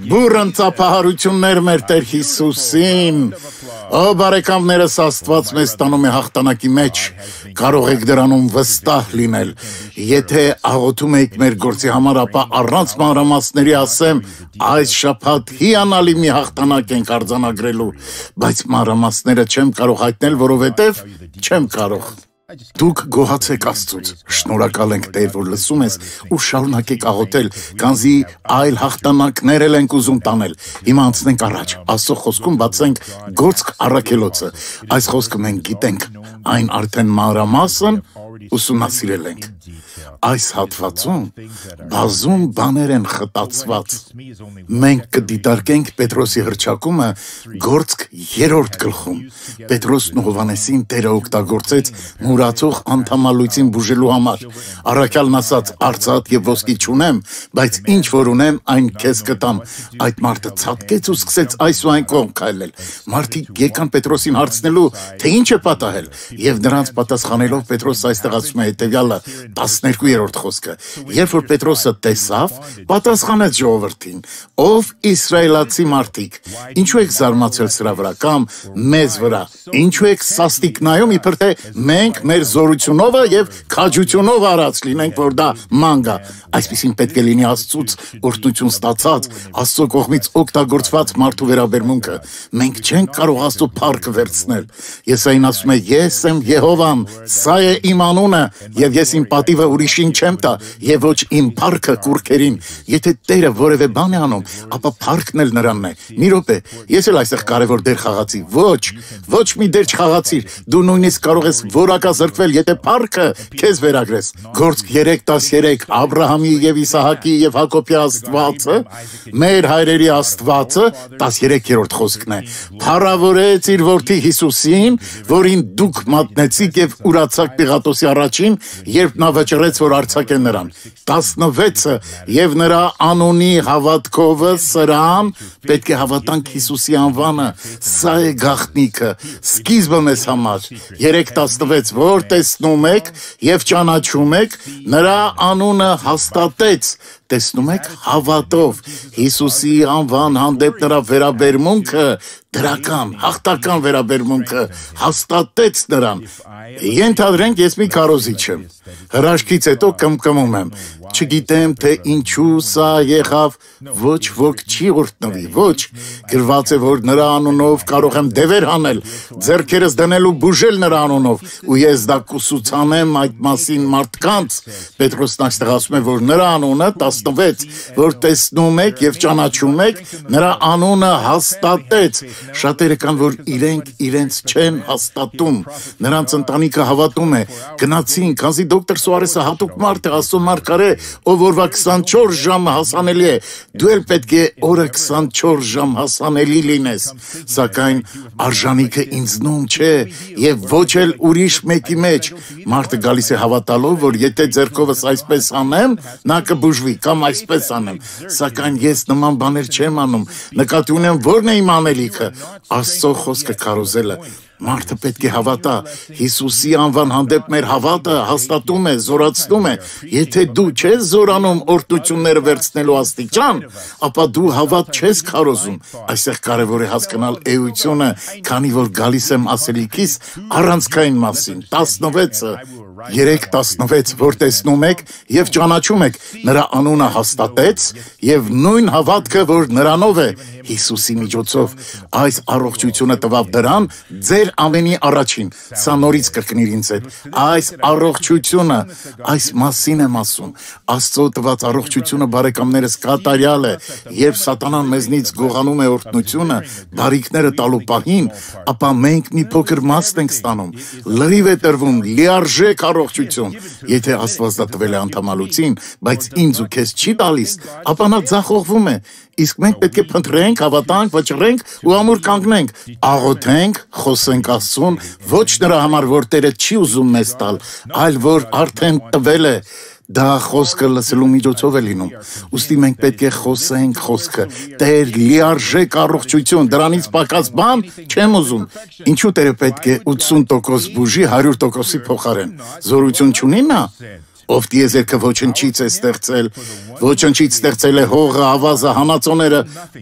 Բուրըն ծափահարություններ մեր Տեր Հիսուսին, ո բարեկամներս Աստված մեզ տանում է հաղթանակի մեջ, կարող եք դրանում վստահ լինել, եթե աղոթում եք մեր գործի համար, ապա առանց մանրամասների ասեմ, այս շաբաթ հիանալի մի հաղթանակ ենք արձանագրելու, բայց մանրամասները չեմ կարող հայտնել, որովհետև չեմ կարող։ Դուք գոհացեք Աստծուց, շնորհակալ ենք Տեր, որ լսում ես ու շարունակեք աղոթել, քանզի այլ հաղթանակներ ենք ուզում տանել։ Հիմա անցնենք առաջ, Աստծո խոսքում բացենք Գործք առաքելոցը։ Այս խոսքը մենք գիտենք, այն արդեն մանրամասն ուսումնասիրել ենք։ Այս հատվածում բազում բաներ են խտացված։ Մենք կդիտարկենք Պետրոսի հռչակումը Գործք 3-րդ գլխում։ Պետրոսն ու Հովհաննեսին Տերը օգտագործեց մուրացող անդամալույցին բուժելու համար։ Առաքյալն ասաց. «Արծաթ եւ ոսկի չունեմ, բայց ինչ որ ունեմ, այն քեզ կտամ»։ Այդ մարդը ցատկեց ու սկսեց այս ու այն կողմ քայլել։ Մարդիկ եկան Պետրոսին հարցնելու, թե ինչ է պատահել, եւ նրանց պատասխանելով Պետրոս այստեղ ասում է հետեւյալը 12-րդ խոսքը. Երբ որ Պետրոսը տեսավ, պատասխանեց ժողովրդին. «Ով իսրայելացի մարդիկ, ինչու եք զարմացել սրա վրա կամ մեզ վրա, ինչու եք սաստիկ նայում, իբր թե մենք մեր զորությունով եւ քաջությունով արած լինենք, որ դա ման գա»։ Այսպեսին պետք է լինի Աստծուց օրհնություն ստացած, Աստծո կողմից օգտագործված մարդու վերաբերմունքը։ Մենք չենք կարող Աստծո փառքը վերցնել։ Եսային ասում է. «Ես եմ Եհովան, սա է իմ անունը, եւ ես իմ պատիվը ուրիշին չեմ տա, եւ ոչ իմ փառքը կուռքերին»։ Եթե Տերը որևէ բան է անում, ապա փառքն էլ նրանն է։ Մի րոպե, ես էլ այստեղ կարևոր դեր խաղացի։ Ոչ մի դեր չխաղացիր։ Դու նույնիսկ կարող ես որակազրկվել, եթե փառքը քեզ վերագրես։ Գործք 3:13 Աբրահամի եւ Իսահակի եւ Հակոբի Աստվածը, մեր հայրերի Աստվածը, 13-րդ խոսքն է, փառավորեց իր որդի Հիսուսին, որին դուք մատնեցիք եւ ուրացաք Պիղատոսի առաջին, երբ նա վճռեց, որ արձակեն նրան։ 16-ը եւ նրա անունի հավատքովը սրան, պետք է հավատանք Հիսուսի անվանը, սա է գաղտնիքը, սկիզբը մեզ համար։ 3:16 որ տեսնում եք եւ ճանաչում եք, նրա անունը հաստատեց, տեսնում եք, հավատով, Հիսուսի անվան հանդեպ նրա վերաբերմունքը, դրական, հաղթական վերաբերմունքը հաստատեց նրան։ Ենթադրենք, ես մի քարոզիչ եմ, հրաշքից հետո կմկմում եմ, չգիտեմ, թե ինչու սա եղավ, ոչ ոք չի օրհնվի, ոչ, գրված է, որ նրա անունով կարող եմ դևեր հանել, ձեռքերս դնել ու բուժել նրա անունով, ու ես դա կուսուցանեմ այդ մասին մարդկանց։ Պետրոսն այստեղ ասում է, որ նրա անունը 16, որ տեսնում եք եւ ճանաչում եք, նրա անունը հաստատեց։ Շատերը կան, որ իրենց չեն հաստատում, նրանց ընտանիքը հավատում է, գնացին, քանզի դոկտոր Սուարեսը հատուկ մարդ է, Աստծո մարգարե, ով օրվա 24 ժամը հասանելի է, դու էլ պետք է օրը 24 ժամ հասանելի լինես, սակայն արժանիքը ինձնում չէ եւ ոչ էլ ուրիշ մեկի մեջ։ Մարդը գալիս է հավատալով, որ եթե ձեռքովս այսպես անեմ, նա կբուժվի, կամ այսպես անեմ, սակայն ես նման բաներ չեմ անում, նկատի ունեմ որն է իմ անելիքը, Աստծո խոսքը քարոզելը։ Մարդը պետք է հավատա, Հիսուսի անվան հանդեպ մեր հավատը հաստատում է, զորացնում է։ Եթե դու չես զորանում օրհնությունները վերցնելու աստիճան, ապա դու հավատ չես քարոզում։ Այստեղ կարևոր է հասկանալ էությունը, քանի որ գալիս եմ ասելիքիս առանցքային մասին, 16-ը, 3:16, որ տեսնում եք եւ ճանաչում եք, նրա անունը հաստատեց եւ նույն հավատքը, որ նրանով է, Հիսուսի միջոցով, այս առողջությունը տվավ դրան ձեր ամենի առաջին։ Սա նորից կրկնիր ինձ հետ։ Այս առողջությունը, այս մասին եմ ասում։ Աստծո տված առողջությունը, բարեկամներս, կատարյալ է։ Երբ սատանան մեզնից գողանում է օրհնությունը, բարիքները տալու պահին, ապա մենք մի փոքր մաս ենք ստանում։ Լրիվ է տրվում, լիարժեք առողջություն։ Եթե Աստված դա տվել է անդամալուծին, բայց ինձ ու քեզ չի տալիս, ապա նա ձախողվում է։ Իսկ մենք պետք է փնտրենք, հավատանք, վճռենք ու ամուր կանգնենք, աղոթենք, խոսենք Աստծուն, ոչ նրա համար, որ Տերը չի ուզում մեզ տալ, այլ որ արդեն տվել է։ Դա խոսքը լսելու միջոցով է լինում։ Ուստի մենք պետք է խոսենք խոսքը։ Տեր լիարժեք առողջություն, դրանից պակաս բան չեմ ուզում։ Ինչու Տերը պետք է 80% բուժի 100%-ի փոխարեն։ Զորություն չունի նա։ Ով տիեզերքը ոչնչից է ստեղծել, ոչնչից ստեղծել է հողը, ավազը, հանածոները,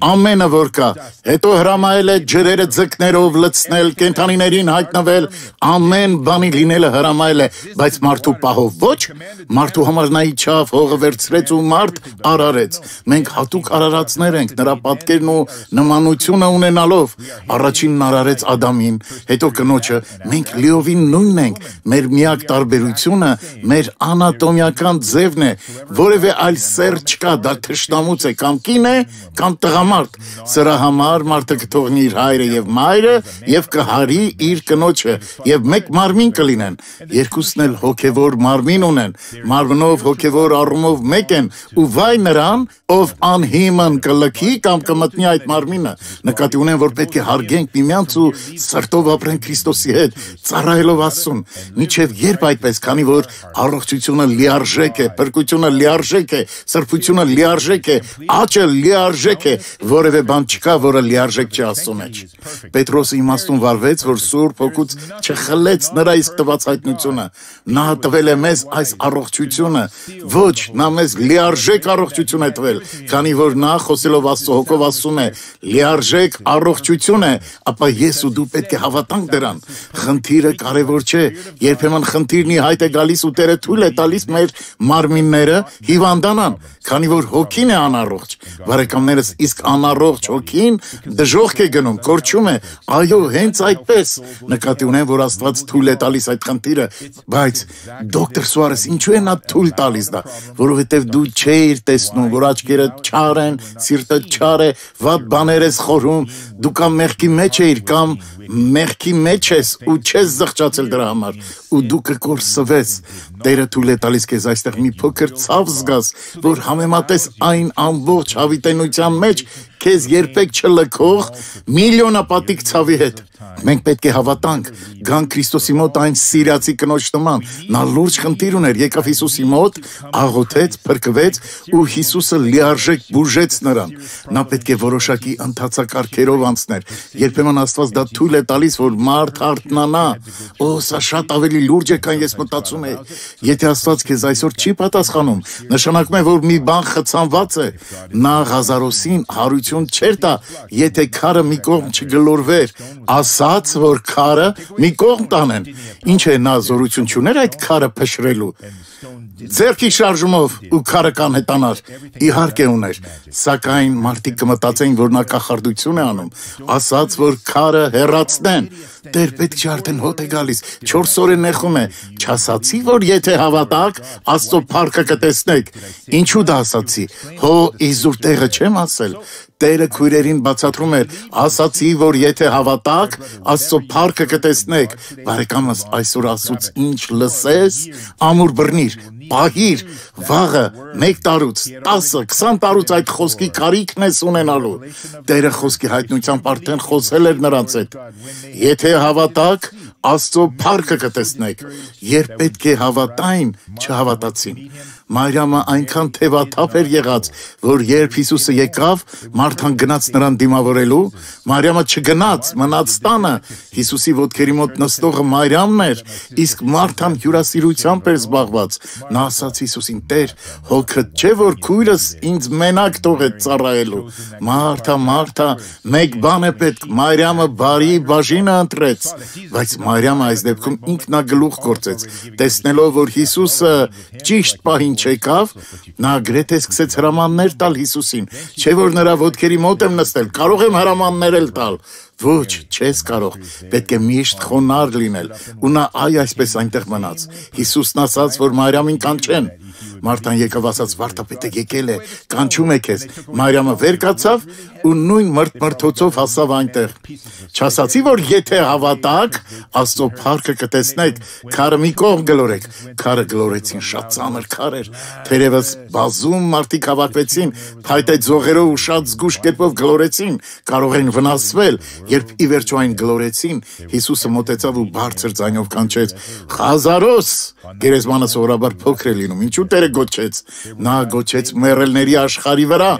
ամենը որ կա, հետո հրամայել է ջրերը ձկներով լցնել, կենդանիներին հայտնվել, ամեն բանի լինելը հրամայել է, բայց մարդու պահով ոչ, մարդու համար նա իջավ, հողը վերցրեց ու մարդ արարեց։ Մենք հատուկ արարածներ ենք, նրա պատկերն ու նմանությունը ունենալով, առաջինն արարեց Ադամին, հետո կնոջը, մենք լիովին նույնն ենք, մեր միակ տարբերությունը մեր անատոմիական ձևն է, որևէ այլ սեր չկա, դա թշնամուց է, կամ կին է, կամ տղամարդ։ Սրա համար մարդը կթողնի իր հայրը եւ մայրը եւ կհարի իր կնոջը եւ մեկ մարմին կլինեն։ Երկուսն էլ հոգեվոր մարմին ունեն, մարմնով հոգեվոր առումով մեկ են, ու վայ նրան, ով անհիմն կլքի կամ կմտնի այդ մարմինը։ Նկատի ունեն, որ պետք է հարգենք միմյանց ու սրտով ապրենք Քրիստոսի հետ, ծառայելով Աստծուն։ Մինչև երբ այդպես, քանի որ առողջությունը լիարժեք է, փրկությունը լիարժեք է, սրբությունը լիարժեք է, աճը լիարժեք է, որևէ բան չկա, որը լիարժեք չի Աստծո մեջ։ Պետրոսը իմաստուն վարվեց, որ Սուրբ Հոգուց չխլեց նրա իսկ տված հայտնությունը։ Նա տվել է մեզ այս առողջությունը, ոչ, նա մեզ լիարժեք առողջություն է տվել, քանի որ նա խոսելով Աստծո Հոգով ասում է, լիարժեք առողջություն է, ապա ես ու դու պետք է հավատանք դրան։ Խնդիրը կարևոր չէ, երբեմն խնդիրն ի հայտ է գալիս ու Տերը թույլ է տալիս մեր մարմինները հիվանդանան, քանի որ հոգին է անառողջ։ Բարեկամներս, իսկ անառողջ հոգին դժոխք է գնում, կորչում է, այո, հենց այդպես։ Նկատի ունեն, որ Աստված թույլ է տալիս այդ խնդիրը, բայց դոկտոր Սուարես, ինչու է նա թույլ տալիս դա, որովհետև դու չէիր տեսնում, որ աչքերը չար են, սիրտը չար է, վատ բաներ ես խորում, դու կամ մեղքի մեջ էիր, կամ մեղքի մեջ ես ու չես զղջացել դրա համար, ու դու կկորսվես։ Տերը թույլ է տալիս քեզ այստեղ մի փոքր ցավ զգաս, որ համեմատես այն ամբողջ հավիտենության մեջ քեզ երբեք չլքող միլիոնապատիկ ցավի հետ։ Մենք պետք է հավատանք, գանք Քրիստոսի մոտ այն սիրացի կնոջ նման։ Նա լուրջ խնդիր ուներ, եկավ Հիսուսի մոտ, աղոթեց, փրկվեց ու Հիսուսը լիարժեք բուժեց նրան։ Նա պետք է որոշակի ընթացակարգերով անցներ։ Երբեմն Աստված դա թույլ է տալիս, որ մարդ արթնանա։ Օ, սա շատ ավելի լուրջ է, քան ես մտածում էի։ Եթե Աստված քեզ այսօր չի պատասխանում, նշանակում է, որ մի բան խցանված է։ Նա Ղազարոսին հարություն չէր տա, եթե քարը մի կողմ չգլորվեր, ասաց, որ քարը մի կողմ տանեն։ Ինչ է, նա զորություն չուներ այդ քարը փշրելու։ Ձեռքի շարժումով ու քարը կանհետանար, իհարկե ուներ, սակայն մարդիկ կմտածեին, որ նա կախարդություն է անում, ասաց, որ քարը հեռացնեն։ Տեր պետք չէ արդեն հոտ է գալիս, 4 օր է նեղում է, չասացի, որ եթե հավատաք, Աստծո փառքը կտեսնեք։ Ինչու դա ասացի, հո իզուր տեղը չեմ ասել։ Տերը քույրերին բացատրում էր, ասացի, որ եթե հավատաք, Աստծո փառքը կտեսնեք։ Բարեկամս, այսօր Աստծուց ինչ լսես, ամուր բռնիր, պահիր, վաղը, 1 տարուց, 10, 20 տարուց այդ խոսքի կարիքն ես ունենալու։ Տերը խոսքի հայտնությամբ արդեն խոսել էր նրանց հետ։ Եթե հավատաք, Աստծո փառքը կտեսնեք։ Երբ պետք է հավատային, չհավատացին։ Մարիամը այնքան թևաթափ էր եղած, որ երբ Հիսուսը եկավ, Մարթան գնաց նրան դիմավորելու, Մարիամը չգնաց, մնաց տանը։ Հիսուսի ոտքերի մոտ նստողը Մարիամն էր, իսկ Մարթան հյուրասիրությամբ էր զբաղված։ Նա ասաց Հիսուսին. «Տեր, հոգդ չէ, որ քույրս ինձ մենակ թողեց ծառայելու»։ Մարթա, Մարթա, մեկ բան է պետք, Մարիամը բարի բաժինը ընտրեց, բայց Մարիամը այս դեպքում ինքնագլուխ գործեց, տեսնելով, որ Հիսուսը ճիշտ պահին չեկավ, նա գրեթե սկսեց հրամաններ տալ Հիսուսին, չէ որ նրա ոտքերի մոտ եմ նստել, կարող եմ հրամաններ էլ տալ։ Ոչ, չես կարող, պետք է միշտ խոնարհ լինել, ու նա այսպես այնտեղ մնաց։ Հիսուսն ասաց, որ Մարիամին կանչեն։ Մարթան եկավ ասաց, վարդապետը եկել է, կանչում է քեզ։ Մարիամը վեր կացավ ու նույն մրթմրթոցով հասավ այնտեղ։ Չասացի, որ եթե հավատաք, Աստծո փառքը կտեսնեք, քարը մի կողմ գլորեք։ Քարը գլորեցին, շատ ծանր քար էր, թերևս բազում մարդիկ հավաքվեցին, փայտե ձողերով ու շատ զգուշ կերպով գլորեցին, կարող էին վնասվել։ Երբ ի վերջո այն գլորեցին, Հիսուսը մոտեցավ ու բարձր ձայնով կանչեց. «Ղազարոս», գերեզմանը սովորաբար փոքր է լինում, ինչու Տերը մեռելները գոչեց։ Նա գոչեց մեռելների աշխարհի վրա,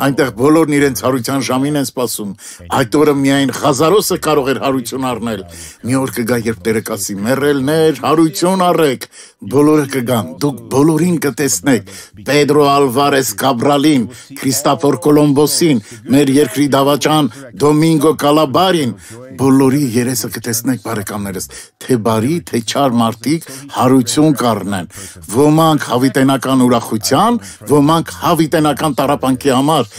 այնտեղ բոլորն իրենց հարության ժամին են սպասում։ Այդ օրը միայն Ղազարոսը կարող էր հարություն առնել։ Մի օր կգա, երբ Տերը կասի. մեռելներ, հարություն առեք, բոլորը կգան, դուք բոլորին կտեսնեք, Պեդրո Ալվարես Կաբրալին, Քրիստոֆոր Կոլոմբոսին, մեր երկրի դավաճան Դոմինգո Կալաբարին, բոլորի երեսը կտեսնեք, բարեկամներս, թե բարի, թե չար մարդիկ հարություն կառնեն, ոմանք հավիտենական ուրախության, ոմանք հավիտենական տառապանքի համար,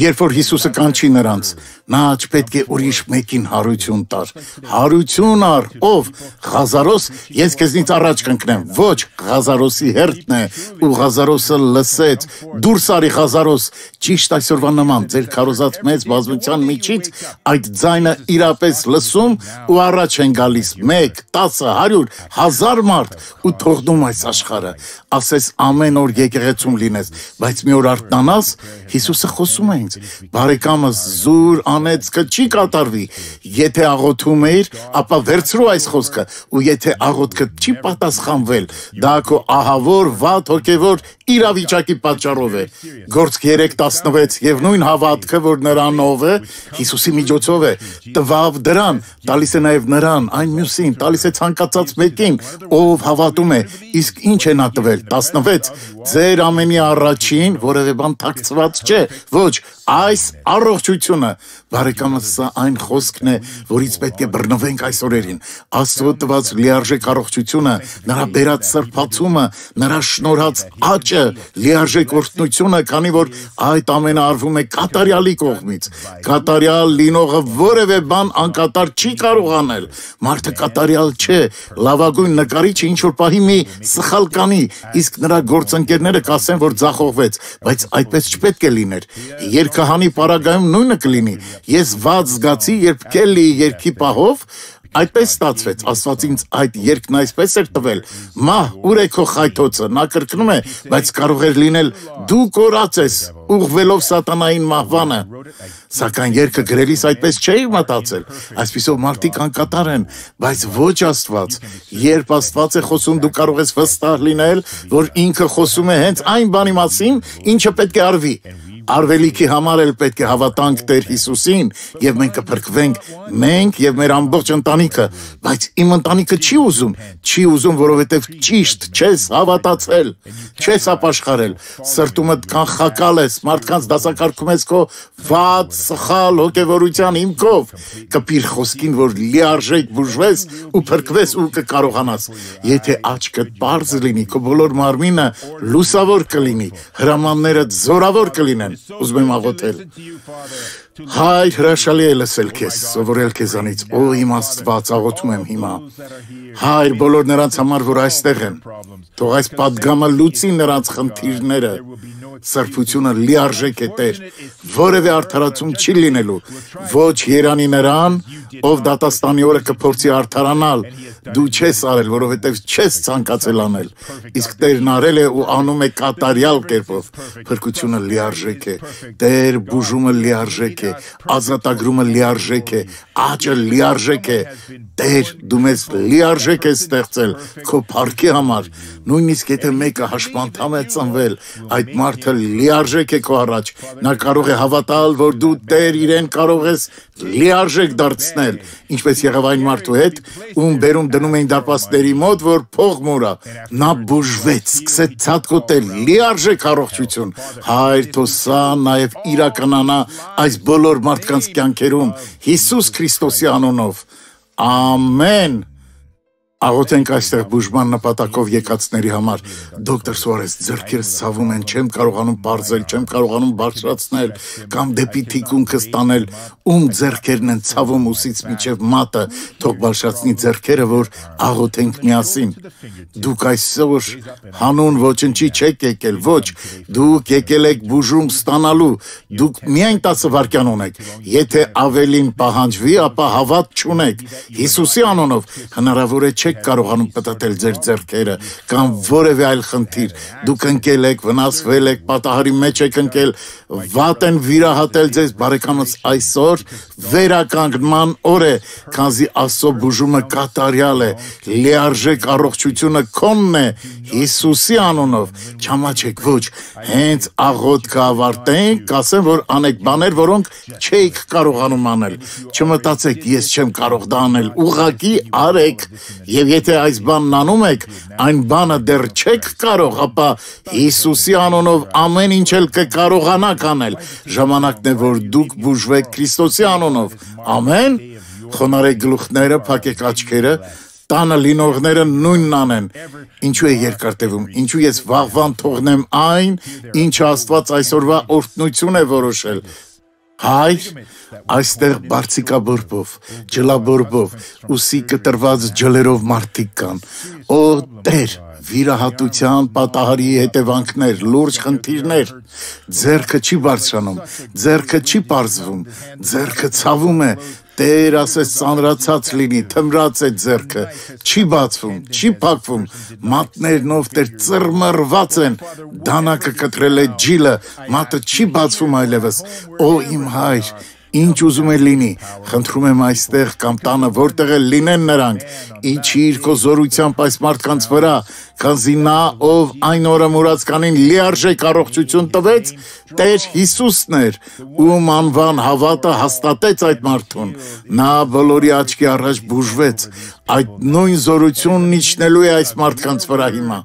երբ որ Հիսուսը կանչի նրանց, նա չպետք է ուրիշ մեկին հարություն տար, հարություն առ, ով Ղազարոս, ես քեզնից առաջ կընկնեմ, ոչ, Ղազարոսի հերթն է, ու Ղազարոսը լսեց, դուրս արի Ղազարոս, ճիշտ այսօրվա նման, ձեր քարոզած մեծ բազմության միջից այդ ձայնը իրապես լսում ու առաջ են գալիս 1, 10, 100, 1000 մարդ ու թողնում այս աշխարհը, ասես ամեն օր եկեղեցում լինես, բայց մի օր արթնանաս, Հիսուսը խոսում է ինձ, բարեկամս զուր անեծքը չի կատարվի, եթե աղոթում էիր, ապա վերցրու այս խոսքը, ու եթե աղոթքը չի պատասխանվել, դա քո ահավոր վատ հոգևոր իրավիճակի պատճառով է։ Գործք 3:16 եւ նույն հավատքը, որ նրանով է, Հիսուսի միջոցով է, տվավ դրան, տալիս է նաեւ նրան, այն մյուսին, տալիս է ցանկացած մեկին, ով հավատում է, իսկ ինչ է նա տվել, 16, ձեր ամենի առաջին, որևէ բան թաքցված չէ, ոչ, այս առողջությունը, բարեկամս, սա այն խոսքն է, որից պետք է բռնվենք այս օրերին, Աստծո տված լիարժեք առողջությունը, նրա բերած սրբացումը, նրա շնորհած աճը, լիարժեք օրհնությունը, քանի որ այդ ամենը արվում է կատարյալի կողմից, կատարյալ լինողը որևէ բան անկատար չի կարող անել, մարդը կատարյալ չէ, լավագույն նկարիչը ինչ որ պահի մի սխալ կանի, իսկ նրա գործընկերները կասեն, որ ձախողվեց, բայց այդպես չպետք է լիներ, Երգահանի պարագայում նույնը կլինի, ես վատ զգացի, երբ Քելլիի երգի պահով այդպես ստացվեց, Աստված ինձ այդ երգն այսպես էր տվել, մահ, ուր է քո խայթոցը, նա կրկնում է, բայց կարող էր լինել, դու կորած ես, ուղղվելով սատանային մահվանը, սակայն երգը գրելիս այդպես չէի մտածել, այսպիսով մարդիկ անկատար են, բայց ոչ Աստված, երբ Աստված է խոսում, դու կարող ես վստահ լինել, որ ինքը խոսում է հենց այն բանի մասին, ինչը պետք է արվի, Արվելիքի համար էլ պետք է հավատանք Տեր Հիսուսին եւ մենք կփրկվենք, մենք եւ մեր ամբողջ ընտանիքը, բայց իմ ընտանիքը չի ուզում, որովհետեւ ճիշտ չես հավատացել, չես ապաշխարել, սրտումդ կանխակալ ես, մարդկանց դասակարգում ես քո վատ, սխալ հոգեվորության հիմքով, կպիր խոսքին, որ լիարժեք բուժվես ու փրկվես ու կկարողանաս, եթե աչքդ պարզ լինի, քո բոլոր մարմինը լուսավոր կլինի, հրամանները զորավոր կլինեն Ուզում եմ աղոթել Հայր հրաշալի է լսել քեզ, սովորել քեզանից, օ իմ Աստված, աղոթում եմ հիմա Հայր բոլոր նրանց համար, որ այստեղ են Թող այս պատգամը լուծի նրանց խնդիրները Սրբությունը լիարժեք է Տեր Որևէ արդարացում չի լինելու Ոչ երանի նրան, ով դատաստանի օրը կփորձի արդարանալ Դու չես արել, որովհետև չես ցանկացել անել Իսկ Տերն արել է ու անում է կատարյալ կերպով Փրկությունը լիարժեք է Տեր բուժումը լիարժեք է Ազատագրումը լիարժեք է Աճը լիարժեք է Տեր դու մեզ լիարժեք ես ստեղծել Քո փառքի համար Նույնիսկ եթե մեկը հաշմանդամ է ծնվել Այդ մարդը լիարժեք է քո առաջ Նա կարող է հավատալ, որ դու Տեր իրեն կարող ես լիարժեք դարձնել Ինչպես եղավ այն մարդու հետ Ում բերում դնում էին դարպասների մոտ, որ փող մորա Նա բուժվեց, սկսեց ցատկոտել լիարժեք առողջություն Հայր թող սա նաև իրականանա այս բոլոր մարդկանց կյանքերում Հիսուս Քրիստոսի անունով Ամեն Աղոթենք այստեղ բուժման նպատակով եկածների համար Դոկտոր Սուարես ձեռքերս ցավում են չեմ կարողանում բարձել չեմ կարողանում բարձրացնել կամ դեպի թիկունքս տանել ում ձեռքերն են ցավում ուսից մինչև մատը թող բարձրացնի ձեռքերը որ աղոթենք միասին Դուք այսօր հանուն ոչնչի չեք եկել ոչ դուք եկել եք բուժում ստանալու դուք միայն 10 վայրկյան ունեք եթե ավելին պահանջվի ապա հավատ չունեք Հիսուսի անունով հնարավոր է չեք չեք կարողանում պտտել ձեր ձեռքերը կամ որևէ այլ խնդիր, դուք ընկել եք, վնասվել եք, պատահարի մեջ եք ընկել, վատ են վիրահատել ձեզ, բարեկամս, այսօր վերականգնման օր է, քանզի Աստծո բուժումը կատարյալ է, լիարժեք առողջությունը քոնն է, Հիսուսի անունով, չամաչեք, ոչ, հենց աղոթքը ավարտենք, կասեմ, որ անեք բաներ, որոնք չեք կարողանում անել, չմտածեք, ես չեմ կարող դա անել, ուղղակի արեք, եւ եթե այս բանն անում եք, այն բանը դեռ չեք կարող, ապա Հիսուսի անունով ամեն ինչ էլ կկարողանաք անել, ժամանակն է, որ դուք բուժվեք Քրիստոսի անունով, ամեն, խոնարհեք գլուխները, փակեք աչքերը, տանը լինողները նույնն անեն, ինչու է երկար տևում, ինչու ես վաղվան թողնեմ այն, ինչը Աստված այսօրվա օրհնություն է որոշել, Հայր, այստեղ բարձիկաբորբով, ջլաբորբով, ուսի կտրված ջլերով մարդիկ կան, օ Տեր, վիրահատության պատահարի հետևանքներ, լուրջ խնդիրներ, ձեռքը չի բարձրանում, ձեռքը չի պարզվում, ձեռքը ցավում է, Տեր ասես ծանրացած լինի, թմրած է ձեռքը, չի բացվում, չի փակվում, մատներն ով Տեր ծռմռված են, դանակը կտրել է ջիլը, մատը չի բացվում այլևս, օ իմ Հայր, ինչ ուզում է լինի, խնդրում եմ այստեղ կամ տանը, որտեղ էլ լինեն նրանք, իջիր քո զորությամբ այս մարդկանց վրա, քանզի նա, ով այն օրը մուրացկանին լիարժեք առողջություն տվեց, Տեր Հիսուսն էր, ում անվան հավատը հաստատեց այդ մարդուն, նա բոլորի աչքի առաջ բուժվեց, այդ նույն զորությունն իջնելու է այս մարդկանց վրա հիմա,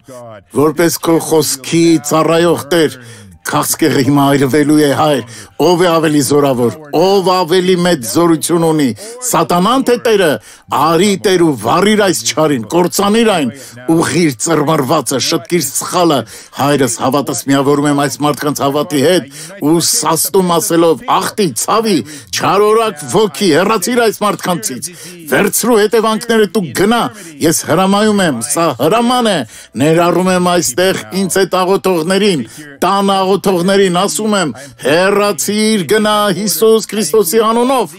որպես քո խոսքի ծառայող Տեր, Քաղցկեղը հիմա այրվելու է Հայր, ով է ավելի զորավոր, ով ավելի մեծ զորություն ունի, սատանան թե Տերը, արի Տեր ու վառիր այս չարին, կործանիր այն, ուղղիր ծռմռվածը, շտկիր սխալը, Հայրս հավատս միավորում եմ այս մարդկանց հավատի հետ ու սաստում ասելով, ախտի, ցավի, չարորակ ոգի, հեռացիր այս մարդկանցից, վերցրու հետևանքները դու գնա, ես հրամայում եմ, սա հրաման է, ներառում եմ այստեղ ինձ հետ աղոթողներին, տան աղոթողներին ասում եմ, հեռացիր գնա Հիսուս Քրիստոսի անունով,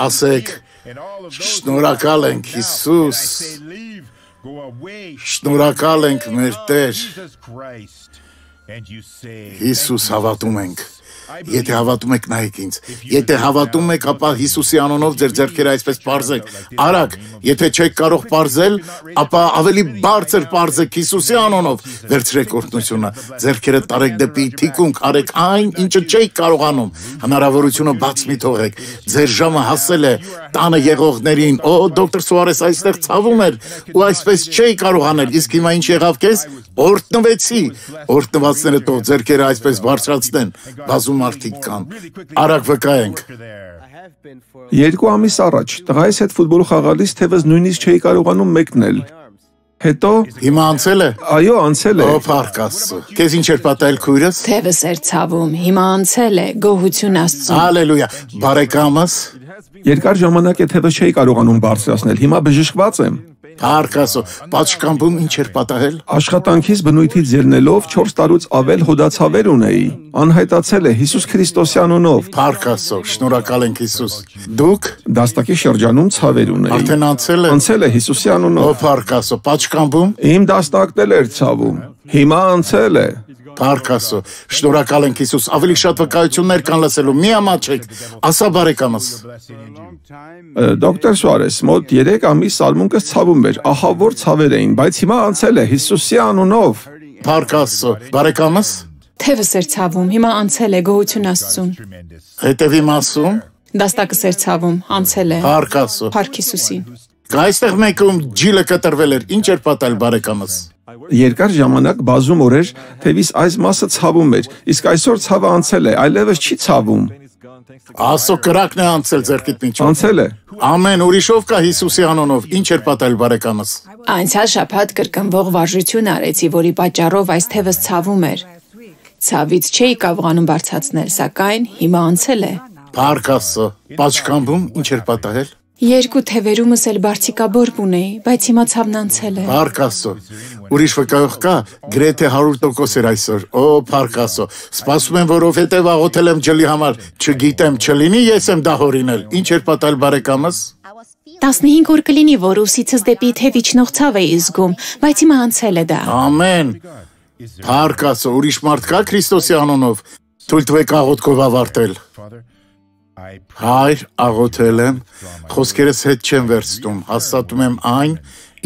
ասեք, շնորհակալ ենք Հիսուս, շնորհակալ ենք մեր Տեր, Հիսուս հավատում ենք, Եթե հավատում եք նայեք ինձ, եթե հավատում եք, ապա Հիսուսի անունով ձեր ձեռքերը այսպես պարզեք, արագ, եթե չեք կարող պարզել, ապա ավելի բարձր պարզեք Հիսուսի անունով, վերցրեք օրհնությունը, ձեռքերը տարեք դեպի թիկունք, արեք այն, ինչը չեք կարողանում, հնարավորությունը բաց մի թողեք, ձեր ժամը հասել է, տանը եղողներին, օ, դոկտոր Սուարես այստեղ ցավում էր, ու այսպես չէի կարող անել, իսկ հիմա ինչ եղավ քեզ, օրհնվեցի, օրհնվածները թող ձեռքերը այսպես բարձրացնեն, բազում մարդիկ կան, արագ վկայենք։ 2 ամիս առաջ տղայիս հետ ֆուտբոլ խաղալիս թևս նույնիսկ չէի կարողանում մեկնել։ Հետո հիմա անցել է։ Այո, անցել է։ Ո փառք Աստծո։ Քեզ ինչ էր պատահել քույրս։ Թևս էր ցավում, հիմա անցել է, գոհություն Աստծո։ Հալելույա։ Բարեկամս։ Երկար ժամանակ է թևս չէի կարողանում բարձրացնել, հիմա բժշկված եմ։ Փառք Աստծո։ Պատշգամբում ինչ էր պատահել։ Աշխատանքից բնույթից ելնելով 4 տարուց ավել հոդացավեր ունեի։ Անհայտացել է Հիսուս Քրիստոսի անունով։ Փառք Աստծո, շնորհակալ ենք Հիսուս։ Դուք դաստակի շրջանում ցավեր ունեի։ Արդեն անցել է։ Անցել է Հիսուսի անունով։ Ո փառք Աստծո, պատշգամբում Իմ դաստակն էլ էր ցավում։ Հիմա անցել է։ Փառք Աստծո, շնորհակալ ենք Հիսուս, ավելի շատ վկայություններ կան լսելու, մի ամաչեք, ասա բարեկամս։ Դոկտոր Սուարես, մոտ 3 ամիս սալմունքս ցավում էր, ահավոր ցավեր էին, բայց հիմա անցել է Հիսուսի անունով։ Փառք Աստծո, բարեկամս։ Թևս էր ցավում, հիմա անցել է, գոհություն Աստծուն։ Հետևի մասում Դաստակս էր ցավում, անցել է։ Փառք Աստծո։ Փառք Հիսուսին։ Այստեղ մեկում ջիլը կտրվել էր, ինչ էր պատահել բարեկամս։ Երկար ժամանակ բազում օրեր թևիս այս մասը ցավում էր, իսկ այսօր ցավը անցել է, այլևս չի ցավում։ Աստծո կրակն է անցել ձեռքիդ միջով։ Անցել է։ Ամեն ուրիշով կա Հիսուսի անունով, ինչ էր պատահել բարեկամս։ Անցյալ շաբաթ կրկնվող վարժություն արեցի, որի պատճառով այս թևս ցավում էր։ Ցավից չէի կարողանում բարձրացնել, սակայն հիմա անցել է։ Փառք Աստծո, պատշգամբում ինչ էր պատահել։ 2 թևերումս էլ բարձիկաբորբ ունեի, բայց հիմա ցավն անցել է։ Փառք Աստծո։ Ուրիշ վկայող կա, գրեթե 100% էր այսօր։ Օ, փառք Աստծո։ Սպասում եմ, որովհետև աղոթել եմ ջլի համար, չգիտեմ, չլինի ես եմ դա հորինել։ Ինչ էր պատահել բարեկամս։ 15 օր կլինի, որ ուսիցս դեպի թև իջնող ցավ էի զգում, բայց հիմա անցել է դա։ Ամեն։ Փառք Աստծո, ուրիշ մարդ կա Քրիստոսի անունով։ Թույլ տվեք աղոթքով ավարտել։ Հայր, աղոթել եմ, խոսքերս հետ չեմ վերցնում, հաստատում եմ այն,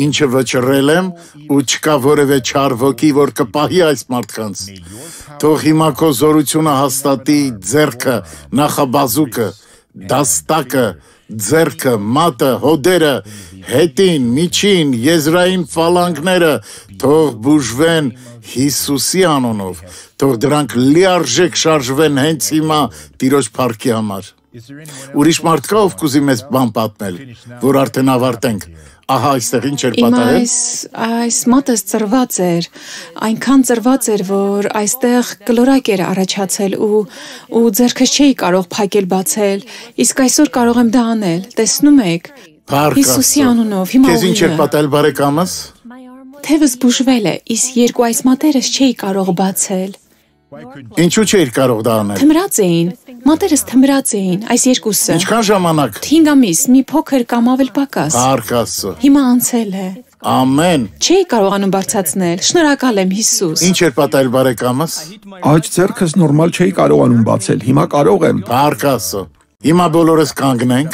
ինչը վճռել եմ ու չկա որևէ չար ոգի, որ կպահի այս մարդկանց։ Թող հիմա քո զորությունը հաստատի ձեռքը, նախաբազուկը, դաստակը, ձեռքը, մատը, հոդերը, հետին, միջին, եզրային ֆալանգները թող բուժվեն Հիսուսի անունով, թող դրանք լիարժեք շարժվեն հենց հիմա Տիրոջ փառքի համար։ Ուրիշ մարդ կա, ով կուզի մեզ բան պատմել, որ արդեն ավարտենք։ Ահա այստեղ ինչ էր պատահել։ Այս մատս ծրված էր, այնքան ծրված էր, որ այստեղ կլորակ էր առաջացել ու ձեռքս չէի կարող փակել բացել, իսկ այսօր կարող եմ դա անել, տեսնում եք։ Հիսուսի անունով, հիմա քեզ ինչ էր պատահել բարեկամս։ Թևս բուժվել է, իսկ երկու այս մատերս չէի կարող բացել։ Ինչու չէիր կարող դա անել։ Թմրած էին, մատերս թմրած էին, այս երկուսը։ Ինչքան ժամանակ։ 5 ամիս, մի փոքր կամ ավել պակաս։ Փառք Աստծո։ Հիմա անցել է։ Ամեն։ Չէի կարողանում բարձրացնել։ Շնորհակալ եմ Հիսուս։ Ինչ էր պատահել բարեկամս։ Աջ ձեռքս նորմալ չէի կարողանում բացել, հիմա կարող եմ։ Փառք Աստծո։ Հիմա բոլորս կանգնենք։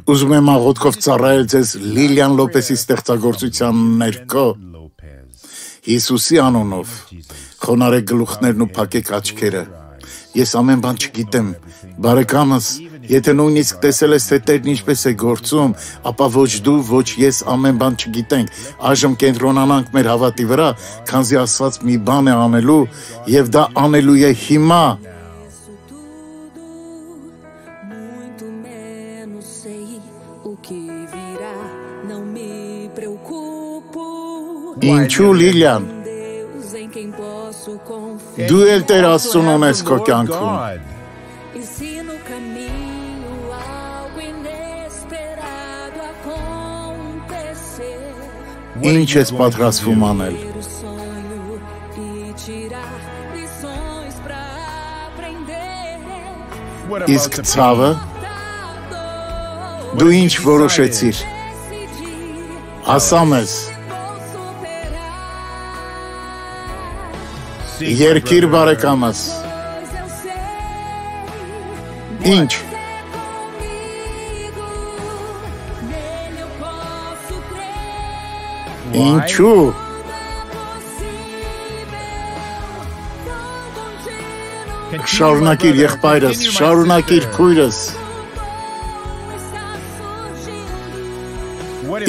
Ուզում եմ աղոթքով ծառայել ձեզ Լիլիան Լոպեսի ստեղծագործության ներքո։ Հիսուսի անունով խոնարհեք գլուխներն ու փակեք աչքերը։ Ես ամեն բան չգիտեմ, բարեկամս, եթե նույնիսկ տեսել ես, թե Տերն ինչպես է գործում, ապա ոչ դու, ոչ ես ամեն բան չգիտենք։ Այժմ կենտրոնանանք մեր հավատի վրա, քանզի Աստված մի բան է անելու, եւ դա անելու է հիմա։ Ինչու Լիլիան։ Դու էլ Տեր Աստծուն ունես քո կյանքում։ Ինչ ես պատրաստվում անել։ Իսկ ցավը դու ինչ որոշեցիր։ Ասա մեզ։ Երկիր բարեկամս։ Ինչ։ Ինչու։ Շարունակիր եղբայրս, շարունակիր քույրս։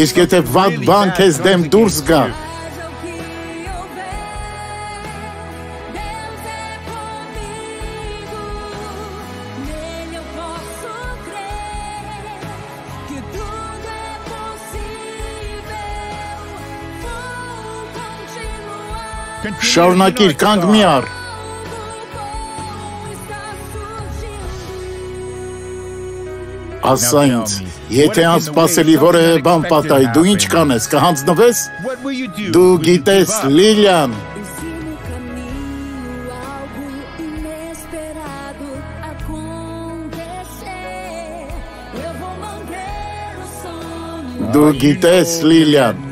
Իսկ եթե վատ բան քեզ դեմ դուրս գա, շարունակիր, կանգ մի առ։ Ասա ինձ, եթե անսպասելի որևէ բան պատահի, դու ինչ կանես, կհանձնվես։ Դու գիտես, Լիլիան։ Դու գիտես, Լիլիան։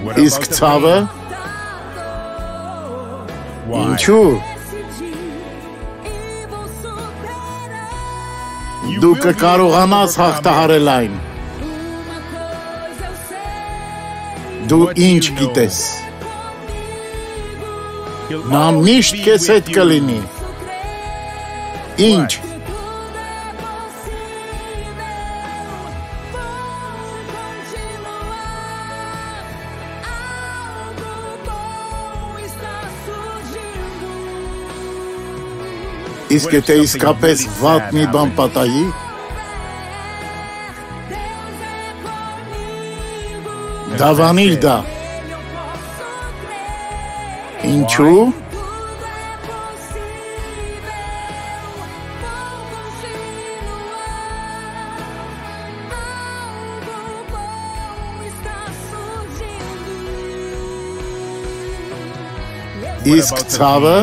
Իսկ ցավը։ Ինչու։ Դու կկարողանաս հաղթահարել այն։ Դու ինչ գիտես։ Նա միշտ քեզ հետ կլինի։ Ինչ։ Իսկ եթե իսկապես վատ մի բան պատահի, դավանիր դա։ Ինչու։ Իսկ ցավը։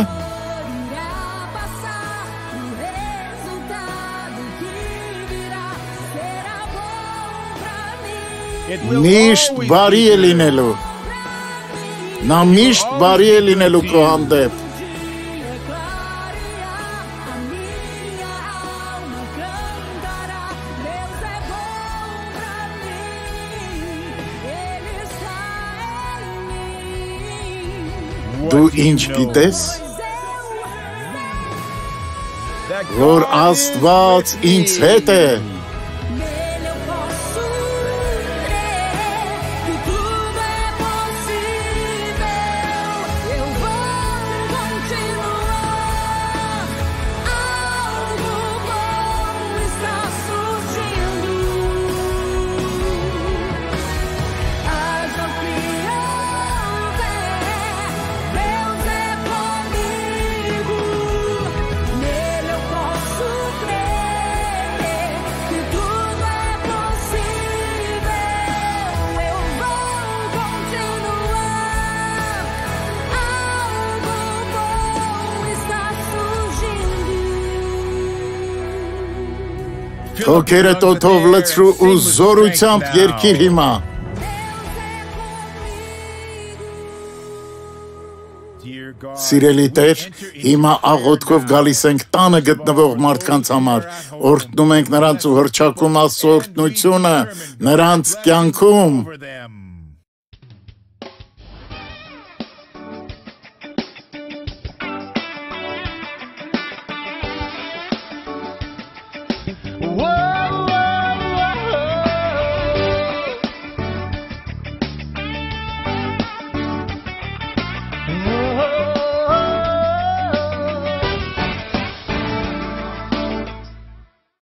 Միշտ բարի է լինելու։ Նա միշտ բարի է լինելու քո հանդեպ։ Դու ինչ գիտես, որ Աստված ինձ հետ է։ Հոգերը տոթով լցրու ու զորությամբ երգիր հիմա։ Սիրելի Տեր, հիմա աղոթքով գալիս ենք տանը գտնվող մարդկանց համար, օրհնում ենք նրանց ու հռչակում Աստծո օրհնությունը նրանց կյանքում։